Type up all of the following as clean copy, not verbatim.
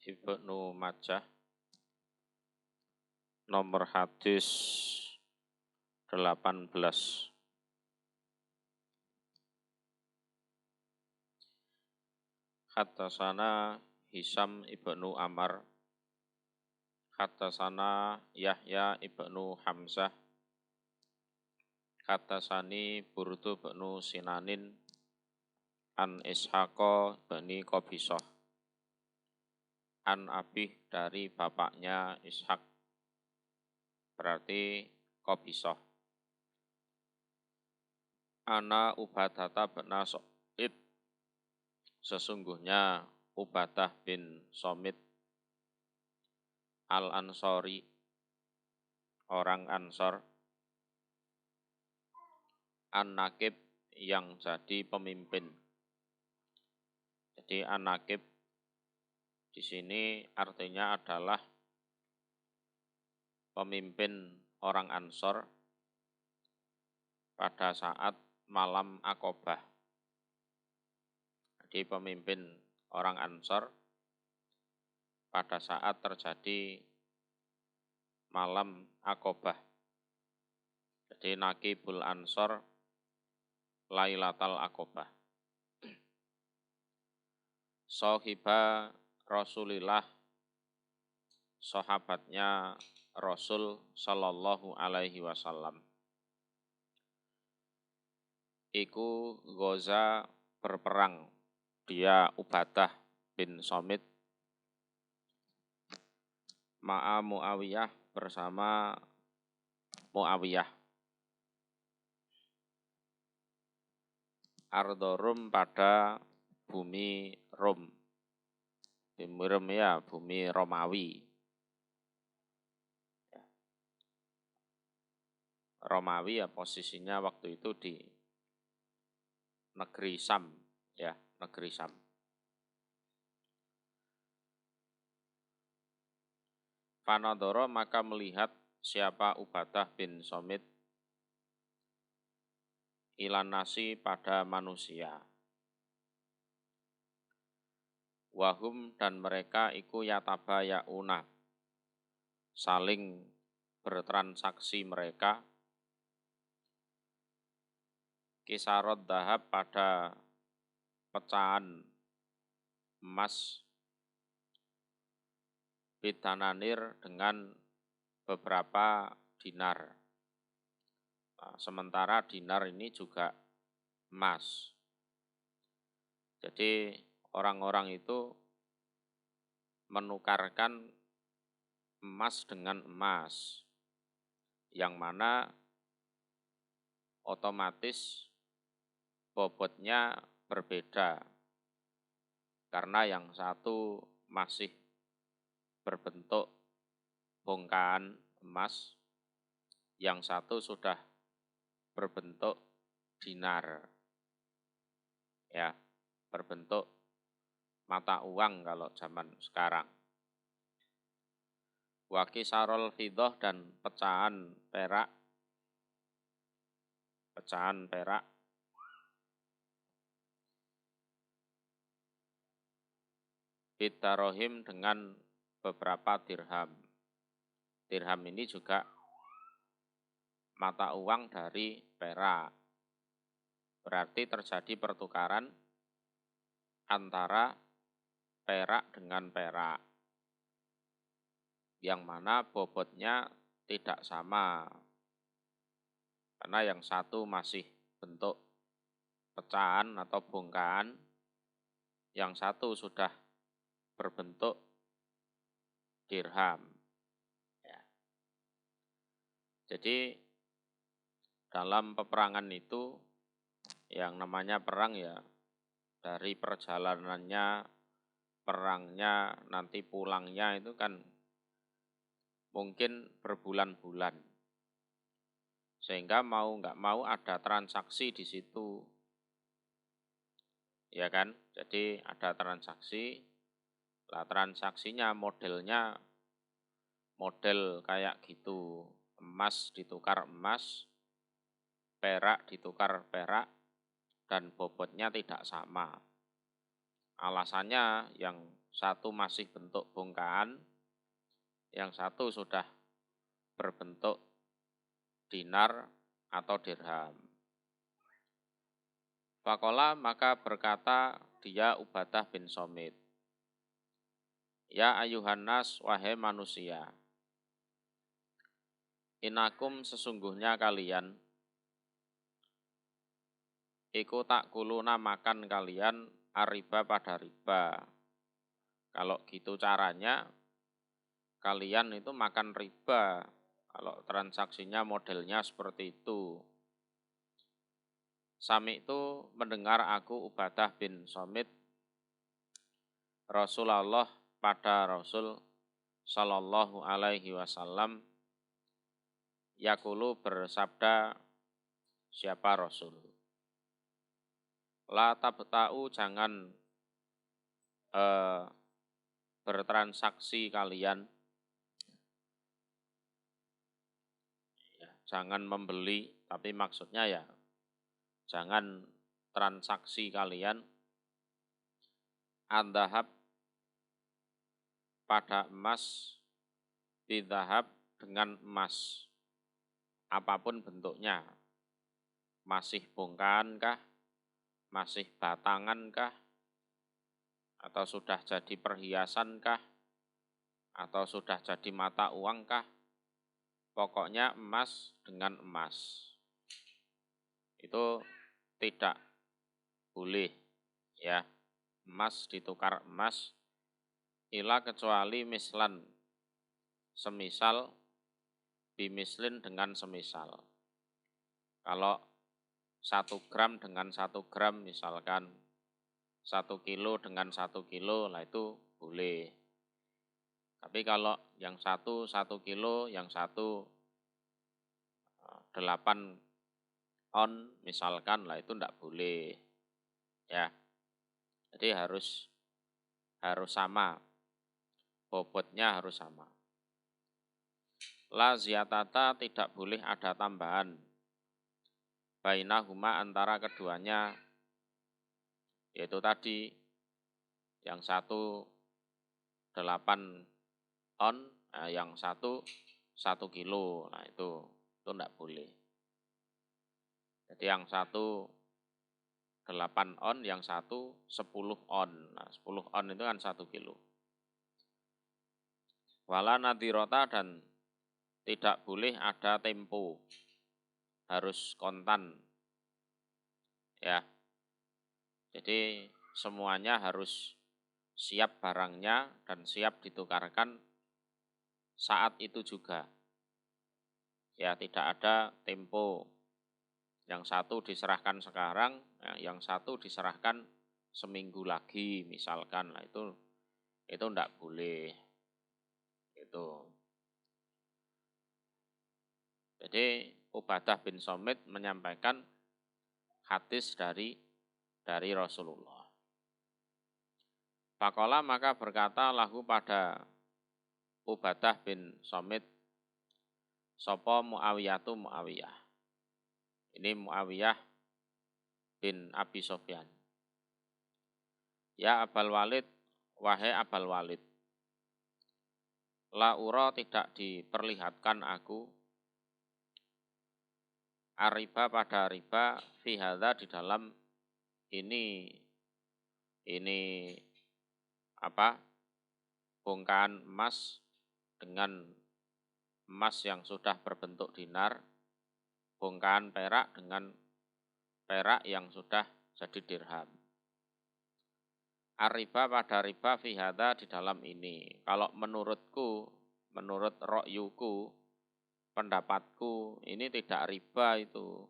Ibnu Majah nomor hadis 18. Haddatsana Hisam ibnu Amr, haddatsana Yahya ibnu Hamzah, haddatsani Burdu ibnu Sinanin an Ishaqa bani Qabisah, an Abih dari bapaknya Ishaq, berarti Qabisah. Ana Ubadata bin Somit, sesungguhnya Ubadah bin Somit Al-Ansori, orang Ansor, An-Nakib yang jadi pemimpin. Jadi An-Nakib di sini artinya adalah pemimpin orang Ansor pada saat malam Aqobah. Jadi pemimpin orang Ansor pada saat terjadi malam Aqobah. Jadi Nakibul Ansor Lailatal Aqobah. Sohiba Rasulillah, sahabatnya Rasul Sallallahu Alaihi Wasallam. Iku goza berperang, dia Ubadah bin Somit, ma'a Muawiyah, bersama Muawiyah, Ardorum pada bumi Rom. Bumi Rom ya, bumi Romawi. Romawi ya posisinya waktu itu di negeri Sam, ya, negeri Sam. Fanadoro, maka melihat siapa Ubadah bin Somit ilan nasi pada manusia. Wahum, dan mereka iku yatabayauna, saling bertransaksi mereka, kisarot dahab, pada pecahan emas, bidananir, dengan beberapa dinar. Nah, sementara dinar ini juga emas. Jadi orang-orang itu menukarkan emas dengan emas, yang mana otomatis bobotnya berbeda, karena yang satu masih berbentuk bongkahan emas, yang satu sudah berbentuk dinar, ya, berbentuk mata uang kalau zaman sekarang. Wakisarol fiddah, dan pecahan perak, bitarohim, dengan beberapa dirham. Dirham ini juga mata uang dari perak. Berarti terjadi pertukaran antara perak dengan perak, yang mana bobotnya tidak sama, karena yang satu masih bentuk pecahan atau bongkahan, yang satu sudah berbentuk dirham. Ya. Jadi dalam peperangan itu, yang namanya perang ya, dari perjalanannya, perangnya, nanti pulangnya itu kan mungkin berbulan-bulan. Sehingga mau nggak mau ada transaksi di situ. Ya kan? Jadi ada transaksi. Lah transaksinya modelnya model kayak gitu. Emas ditukar emas, perak ditukar perak, dan bobotnya tidak sama. Alasannya yang satu masih bentuk bongkaan, yang satu sudah berbentuk dinar atau dirham. Faqala, maka berkata dia Ubadah bin Somit, ya ayuhan nas, wahai manusia, inakum sesungguhnya kalian, iku tak kuluna makan kalian ariba pada riba. Kalau gitu caranya, kalian itu makan riba. Kalau transaksinya modelnya seperti itu. Sami itu mendengar aku Ubadah bin Somit, Rasulullah pada Rasul Sallallahu Alaihi Wasallam, yakulu bersabda, siapa Rasul? La tabta'u, jangan bertransaksi kalian, ya, jangan membeli, tapi maksudnya ya jangan transaksi kalian andahab pada emas, bidahab dengan emas, apapun bentuknya, masih bongkahan kah, masih batangan kah, atau sudah jadi perhiasan kah, atau sudah jadi mata uang kah, pokoknya emas dengan emas. Itu tidak boleh, ya, emas ditukar emas, ila kecuali mislan, semisal, bimislin dengan semisal. Kalau 1 gram dengan 1 gram, misalkan 1 kilo dengan 1 kilo, lah itu boleh. Tapi kalau yang 1 kilo, yang 1 8 on misalkan, lah itu tidak boleh, ya. Jadi harus sama, bobotnya harus sama. La ziyatata, tidak boleh ada tambahan, bainahuma, antara keduanya, yaitu tadi yang 1 8 on, yang 1 kilo, nah itu tidak boleh. Jadi yang 1 8 on, yang 1 10 on. Nah, 10 on itu kan 1 kilo. Wala nadirota, dan tidak boleh ada tempo, harus kontan, ya. Jadi semuanya harus siap barangnya dan siap ditukarkan saat itu juga. Ya, tidak ada tempo. Yang 1 diserahkan sekarang, yang 1 diserahkan seminggu lagi misalkan, lah itu tidak boleh. Itu. Jadi Ubadah bin Somit menyampaikan hadis dari Rasulullah. Faqala, maka berkata lahu pada Ubadah bin Somit, sapa Muawiyatu, Muawiyah. Ini Muawiyah bin Abi Sofyan. Ya Abal Walid, wahai Abal Walid, la ura, tidak diperlihatkan aku, ariba pada riba, fi hadza, di dalam ini apa, bongkahan emas dengan emas yang sudah berbentuk dinar, bongkahan perak dengan perak yang sudah jadi dirham. Ariba pada riba, fi hadza, di dalam ini. Kalau menurutku, menurut ro'yuku, pendapatku, ini tidak riba itu.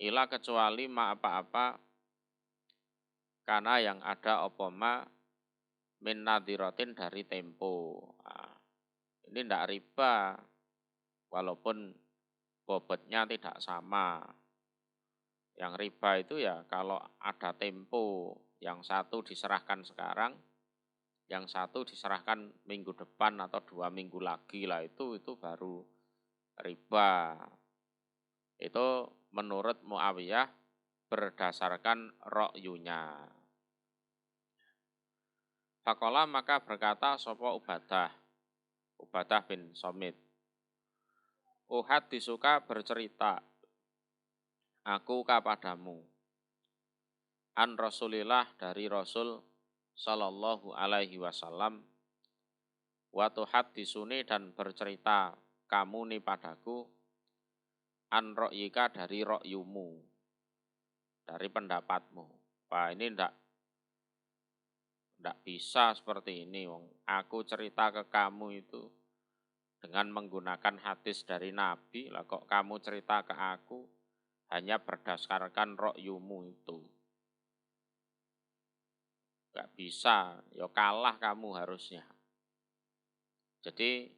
Ila kecuali ma apa-apa, karena yang ada opoma min nadhirotin, dari tempo. Nah, ini tidak riba, walaupun bobotnya tidak sama. Yang riba itu ya kalau ada tempo, yang 1 diserahkan sekarang, yang 1 diserahkan minggu depan atau 2 minggu lagi, lah itu baru riba. Itu menurut Muawiyah berdasarkan ro'yunya. Faqala maka berkata sapa Ubadah bin Samit. Uhad disuka bercerita aku kepadamu an Rasulillah dari Rasul sallallahu alaihi wasallam wa tuhaddisuni dan bercerita kamu nih padaku an ra'yika dari ra'yumu dari pendapatmu. Wah, ini ndak bisa seperti ini wong. Aku cerita ke kamu itu dengan menggunakan hadis dari Nabi, lah kok kamu cerita ke aku hanya berdasarkan ra'yumu itu. Gak bisa, ya kalah kamu harusnya. Jadi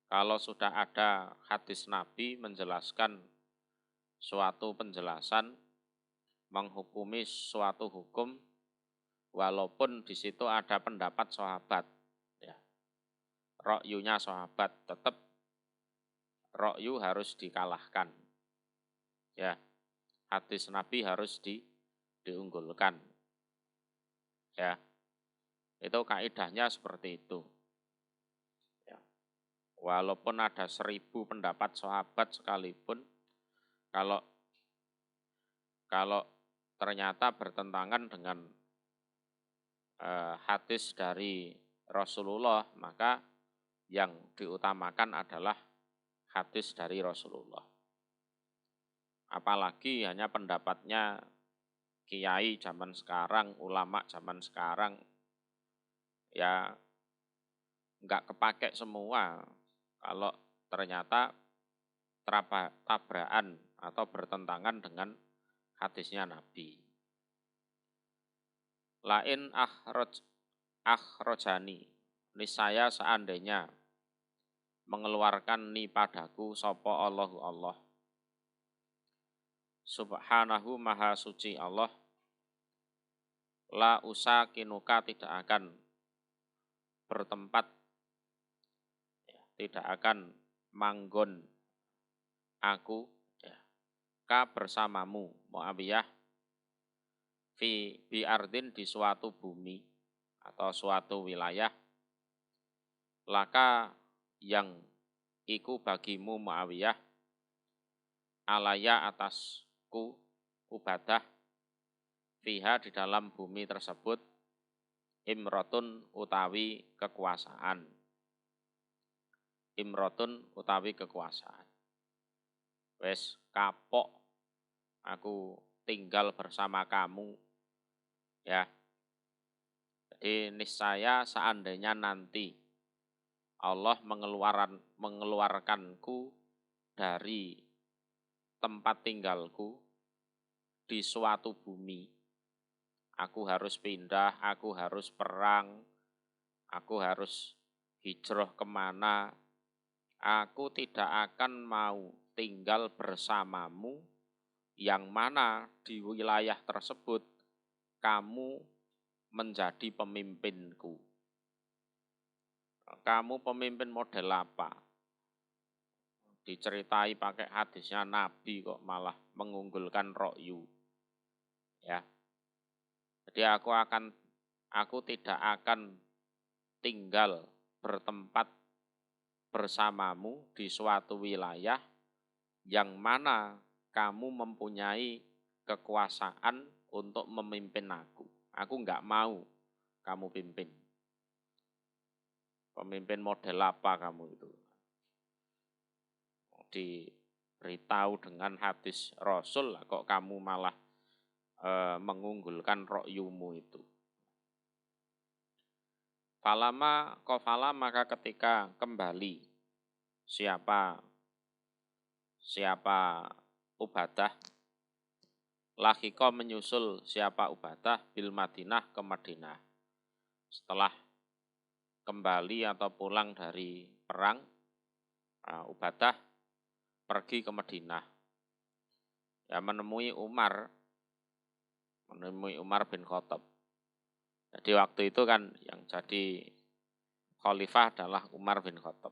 kalau sudah ada hadis Nabi menjelaskan suatu penjelasan, menghukumi suatu hukum, walaupun di situ ada pendapat sahabat, ya, ra'yunya sahabat, tetap ra'yu harus dikalahkan. Ya, hadis Nabi harus diunggulkan. Ya, itu kaidahnya seperti itu. Ya. Walaupun ada 1000 pendapat sahabat sekalipun, kalau ternyata bertentangan dengan hadis dari Rasulullah, maka yang diutamakan adalah hadis dari Rasulullah. Apalagi hanya pendapatnya kiai zaman sekarang, ulama zaman sekarang, ya nggak kepake semua kalau ternyata tabrakan atau bertentangan dengan hadisnya Nabi. Lain akhrojani, niscaya seandainya mengeluarkan ni padaku sopo Allahu Allah. Subhanahu maha suci Allah, la usakinuka tidak akan bertempat, tidak akan manggon aku, ya, ka bersamamu Muawiyah fi biardin di suatu bumi atau suatu wilayah, laka yang iku bagimu Muawiyah, alaya atasku Ubadah, fiha di dalam bumi tersebut, imrotun utawi kekuasaan. Imrotun utawi kekuasaan. Wes kapok aku tinggal bersama kamu, ya. Jadi niscaya seandainya nanti Allah mengeluarkanku dari tempat tinggalku di suatu bumi, aku harus pindah, aku harus perang, aku harus hijrah kemana, aku tidak akan mau tinggal bersamamu yang mana di wilayah tersebut kamu menjadi pemimpinku. Kamu pemimpin model apa? Diceritai pakai hadisnya Nabi kok malah mengunggulkan ra'yu. Ya. Jadi aku tidak akan tinggal bertempat bersamamu di suatu wilayah yang mana kamu mempunyai kekuasaan untuk memimpin aku. Aku enggak mau kamu pimpin. Pemimpin model apa kamu itu? Diberitahu dengan hadis Rasul, kok kamu malah mengunggulkan ra'yumu itu. Falama kofala maka ketika kembali siapa Ubadah, lahiko menyusul siapa Ubadah bil Madinah ke Madinah. Setelah kembali atau pulang dari perang, Ubadah pergi ke Madinah. Ya, menemui Umar bin Khattab. Jadi waktu itu kan yang jadi khalifah adalah Umar bin Khattab.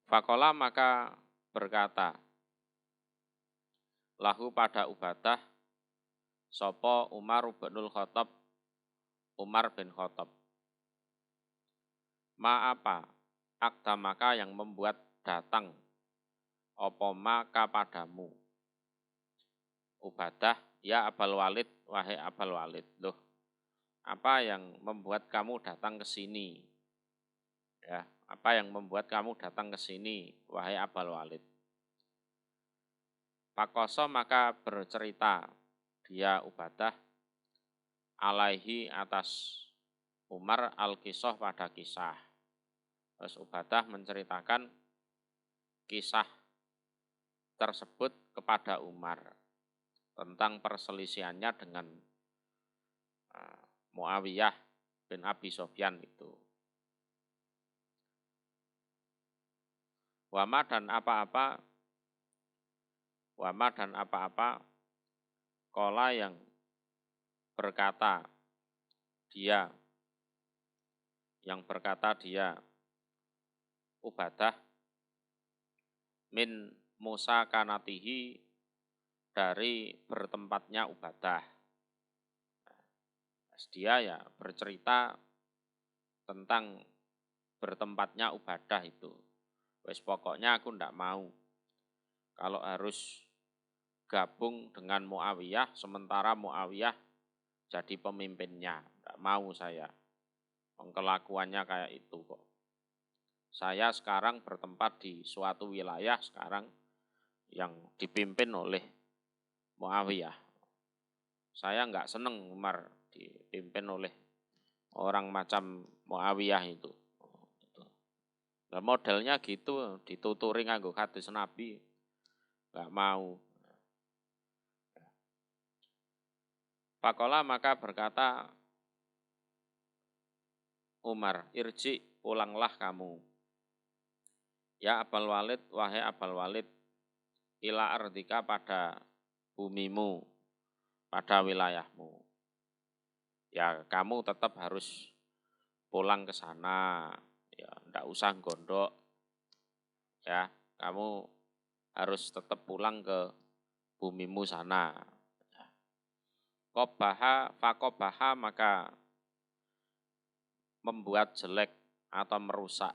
Faqala maka berkata lahu pada Ubadah sopo Umar bin Khattab Umar bin Khattab. Ma apa akdamaka yang membuat datang opo maka padamu. Ubadah, ya Abal Walid, wahai Abal Walid. Loh, apa yang membuat kamu datang ke sini? Ya, apa yang membuat kamu datang ke sini, wahai Abal Walid? Pakoso maka bercerita dia Ubadah alaihi atas Umar al-kisah pada kisah. Terus Ubadah menceritakan kisah tersebut kepada Umar tentang perselisihannya dengan Muawiyah bin Abi Sufyan itu. Wama dan apa-apa kola yang berkata dia Ubadah min Musa kanatihi dari bertempatnya Ubadah. Dia ya bercerita tentang bertempatnya Ubadah itu. Wes pokoknya aku ndak mau kalau harus gabung dengan Muawiyah sementara Muawiyah jadi pemimpinnya. Ndak mau saya. Kelakuannya kayak itu kok. Saya sekarang bertempat di suatu wilayah sekarang yang dipimpin oleh Muawiyah. Saya nggak seneng Umar dipimpin oleh orang macam Muawiyah itu. Nah, modelnya gitu, dituturi nganggo hadis Nabi, nggak mau. Pakola maka berkata Umar, irji, pulanglah kamu. Ya Abal Walid, wahai Abal Walid, ila ardika pada bumimu, pada wilayahmu. Ya kamu tetap harus pulang ke sana. Ya, ndak usah gondok. Ya, kamu harus tetap pulang ke bumimu sana. Fakobaha maka membuat jelek atau merusak.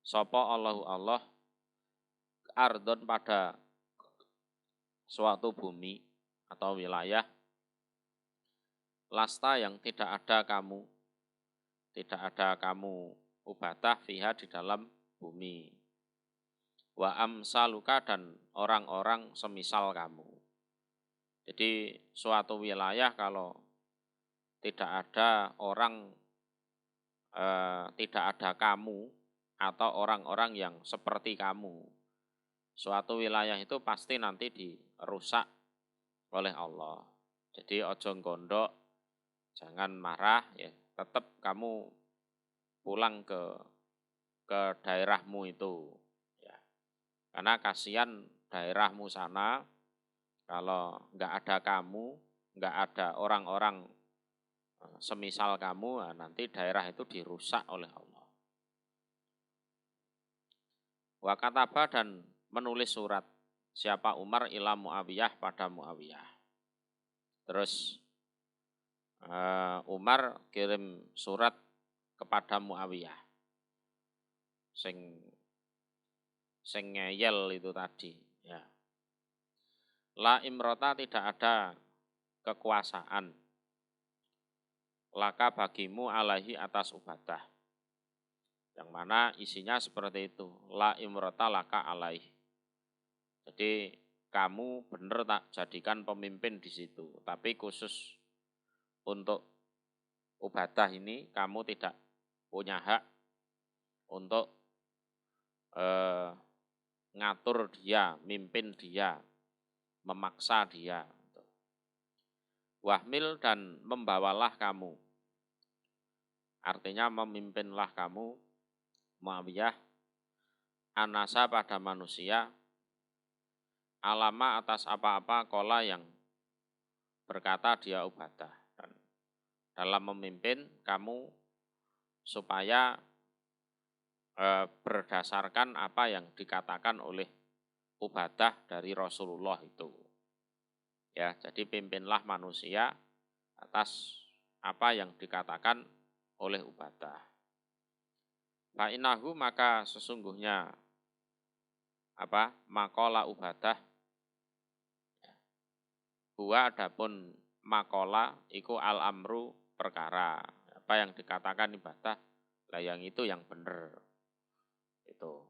Sopo Allah ardon pada suatu bumi atau wilayah. Lasta yang tidak ada kamu Ubadah fiha di dalam bumi. Wa amsaluka dan orang-orang semisal kamu. Jadi suatu wilayah kalau tidak ada tidak ada kamu atau orang-orang yang seperti kamu, suatu wilayah itu pasti nanti dirusak oleh Allah. Jadi ojo gondok, jangan marah, ya tetap kamu pulang ke daerahmu itu, ya. Karena kasihan daerahmu sana kalau nggak ada kamu, nggak ada orang-orang semisal kamu, nanti daerah itu dirusak oleh Allah. Wa kataba dan menulis surat siapa Umar ila Muawiyah pada Muawiyah. Terus Umar kirim surat kepada Muawiyah. Sing ngeyel itu tadi, ya. La imrota tidak ada kekuasaan laka bagimu alaihi atas Ubadah. Yang mana isinya seperti itu. La imrota laka alaihi. Jadi kamu benar tak jadikan pemimpin di situ. Tapi khusus untuk Ubadah ini kamu tidak punya hak untuk ngatur dia, mimpin dia, memaksa dia. Wahmil dan membawalah kamu. Artinya memimpinlah kamu Muawiyah anasa pada manusia alama atas apa-apa kola yang berkata dia Ubadah. Dan dalam memimpin kamu supaya berdasarkan apa yang dikatakan oleh Ubadah dari Rasulullah itu. Ya, jadi pimpinlah manusia atas apa yang dikatakan oleh Ubadah. Fa'inahu maka sesungguhnya makola Ubadah, huwa adapun makola iku al-amru perkara. Apa yang dikatakan Ubadah lah yang itu yang benar. Itu.